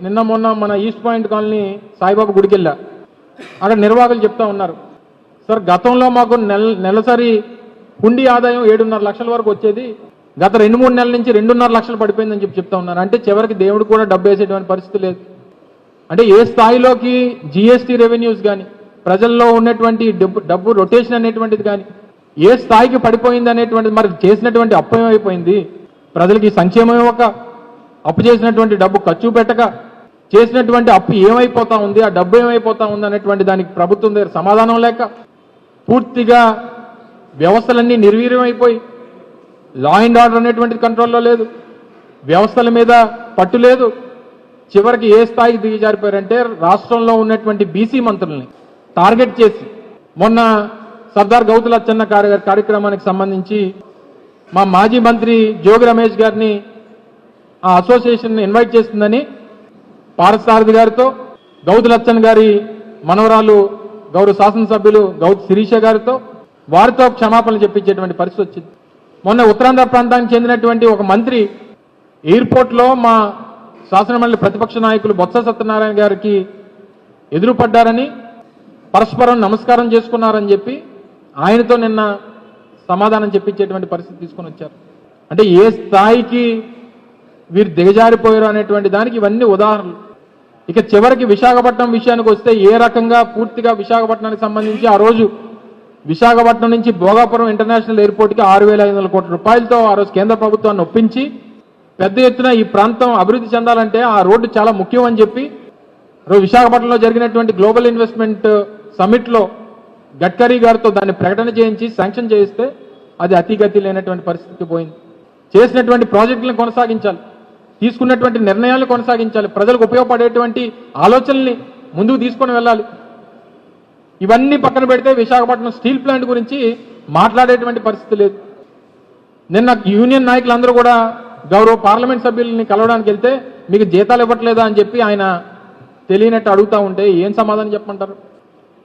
నిన్న మొన్న మన ఈస్ట్ పాయింట్ కాలనీ సాయిబాబా గుడికి వెళ్ళా. అక్కడ నిర్వాహకులు చెప్తా ఉన్నారు, సార్ గతంలో మాకు నెలసరి హుండీ ఆదాయం 7.5 లక్షల వరకు వచ్చేది, గత 2-3 నెలల నుంచి 2.5 లక్షలు పడిపోయిందని చెప్తా ఉన్నారు. అంటే చివరికి దేవుడు కూడా డబ్బు వేసేటువంటి పరిస్థితి లేదు. అంటే ఏ స్థాయిలోకి జిఎస్టీ రెవెన్యూస్ కానీ ప్రజల్లో ఉన్నటువంటి డబ్బు రొటేషన్ అనేటువంటిది కానీ ఏ స్థాయికి పడిపోయింది అనేటువంటిది, మరి చేసినటువంటి అప్పు ఏమైపోయింది, ప్రజలకి సంక్షేమం ఇవ్వక, అప్పు చేసినటువంటి డబ్బు ఖర్చు పెట్టక చేసినటువంటి అప్పు ఏమైపోతా ఉంది, ఆ డబ్బు ఏమైపోతా ఉంది అనేటువంటి దానికి ప్రభుత్వం దగ్గర సమాధానం లేక పూర్తిగా వ్యవస్థలన్నీ నిర్వీర్యమైపోయి లా అండ్ ఆర్డర్ అనేటువంటిది కంట్రోల్లో లేదు, వ్యవస్థల మీద పట్టు లేదు. చివరికి ఏ స్థాయికి దిగజారిపోయారంటే రాష్ట్రంలో ఉన్నటువంటి బీసీ మంత్రుల్ని టార్గెట్ చేసి మొన్న సర్దార్ గౌతు లచ్చన్న కార్యక్రమానికి సంబంధించి మా మాజీ మంత్రి జోగి రమేష్ గారిని ఆ అసోసియేషన్ ఇన్వైట్ చేస్తుందని పారసారథి గారితో, గౌతు లచ్చన్ గారి మనవరాలు గౌరవ శాసనసభ్యులు గౌతు శిరీష గారితో వారితో క్షమాపణలు చెప్పించేటువంటి పరిస్థితి వచ్చింది. మొన్న ఉత్తరాంధ్ర ప్రాంతానికి చెందినటువంటి ఒక మంత్రి ఎయిర్పోర్ట్లో మా శాసనమండలి ప్రతిపక్ష నాయకులు బొత్స సత్యనారాయణ గారికి ఎదురుపడ్డారని, పరస్పరం నమస్కారం చేసుకున్నారని చెప్పి ఆయనతో నిన్న సమాధానం చెప్పించేటువంటి పరిస్థితి తీసుకొని వచ్చారు. అంటే ఏ స్థాయికి వీరు దిగజారిపోయారు అనేటువంటి దానికి ఇవన్నీ ఉదాహరణలు. ఇక చివరికి విశాఖపట్నం విషయానికి వస్తే ఏ రకంగా పూర్తిగా విశాఖపట్నానికి సంబంధించి ఆ రోజు విశాఖపట్నం నుంచి భోగాపురం ఇంటర్నేషనల్ ఎయిర్పోర్ట్కి 6,500 కోట్ల రూపాయలతో ఆ రోజు కేంద్ర ప్రభుత్వాన్ని ఒప్పించి పెద్ద ఎత్తున ఈ ప్రాంతం అభివృద్ధి చెందాలంటే ఆ రోడ్డు చాలా ముఖ్యం అని చెప్పి విశాఖపట్నంలో జరిగినటువంటి గ్లోబల్ ఇన్వెస్ట్మెంట్ సమిట్లో గడ్కరీ గారితో దాన్ని ప్రకటన చేయించి శాంక్షన్ చేయిస్తే అది అతిగతి లేనటువంటి పరిస్థితికి పోయింది. చేసినటువంటి ప్రాజెక్టులను కొనసాగించాలి, తీసుకున్నటువంటి నిర్ణయాలు కొనసాగించాలి, ప్రజలకు ఉపయోగపడేటువంటి ఆలోచనల్ని ముందుకు తీసుకొని వెళ్ళాలి. ఇవన్నీ పక్కన పెడితే విశాఖపట్నం స్టీల్ ప్లాంట్ గురించి మాట్లాడేటువంటి పరిస్థితి లేదు. నిన్న యూనియన్ నాయకులందరూ కూడా గౌరవ పార్లమెంట్ సభ్యుల్ని కలవడానికి వెళ్తే మీకు జీతాలు ఇవ్వట్లేదా అని చెప్పి ఆయన తెలియనట్టు అడుగుతూ ఉంటే ఏం సమాధానం చెప్పమంటారు?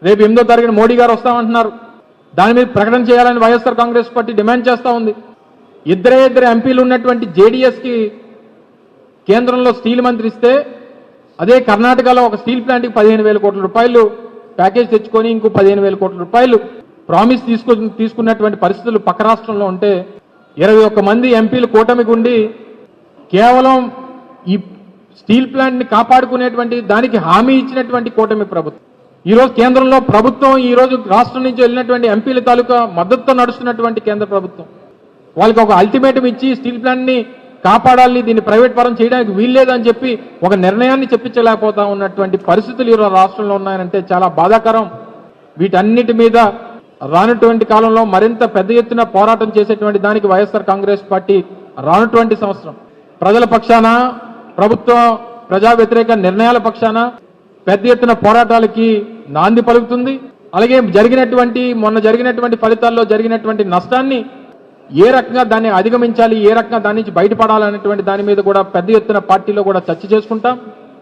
రేపు 8వ తారీఖున మోడీ గారు వస్తామంటున్నారు, దాని మీద ప్రకటన చేయాలని వైఎస్ఆర్ కాంగ్రెస్ పార్టీ డిమాండ్ చేస్తూ ఉంది. ఇద్దరు ఎంపీలు ఉన్నటువంటి జేడీఎస్కి కేంద్రంలో స్టీల్ మంత్రి ఇస్తే అదే కర్ణాటకలో ఒక స్టీల్ ప్లాంట్కి 15,000 కోట్ల రూపాయలు ప్యాకేజ్ తెచ్చుకొని ఇంకో 15,000 కోట్ల రూపాయలు ప్రామిస్ తీసుకున్నటువంటి పరిస్థితులు పక్క రాష్ట్రంలో ఉంటే 21 మంది ఎంపీలు కూటమికి ఉండి కేవలం ఈ స్టీల్ ప్లాంట్ని కాపాడుకునేటువంటి దానికి హామీ ఇచ్చినటువంటి కూటమి ప్రభుత్వం. ఈరోజు కేంద్రంలో ప్రభుత్వం, ఈరోజు రాష్ట్రం నుంచి వెళ్ళినటువంటి ఎంపీల తాలూకా మద్దతుతో నడుస్తున్నటువంటి కేంద్ర ప్రభుత్వం వాళ్ళకి ఒక అల్టిమేటం ఇచ్చి స్టీల్ ప్లాంట్ని కాపాడాలి, దీన్ని ప్రైవేట్ పరం చేయడానికి వీల్లేదని చెప్పి ఒక నిర్ణయాన్ని చెప్పించలేకపోతా ఉన్నటువంటి పరిస్థితులు ఈరోజు రాష్ట్రంలో ఉన్నాయంటే చాలా బాధాకరం. వీటన్నిటి మీద రానటువంటి కాలంలో మరింత పెద్ద ఎత్తున పోరాటం చేసేటువంటి దానికి వైఎస్ఆర్ కాంగ్రెస్ పార్టీ రానటువంటి సంవత్సరం ప్రజల పక్షాన, ప్రభుత్వ ప్రజా వ్యతిరేక నిర్ణయాల పక్షాన పెద్ద ఎత్తున పోరాటాలకి నాంది పలుకుతుంది. అలాగే మొన్న జరిగినటువంటి ఫలితాల్లో జరిగినటువంటి నష్టాన్ని ఏ రకంగా దాన్ని అధిగమించాలి, ఏ రకంగా దాని నుంచి బయటపడాలనేటువంటి దాని మీద కూడా పెద్ద ఎత్తున పార్టీలో కూడా చర్చ చేసుకుంటాం.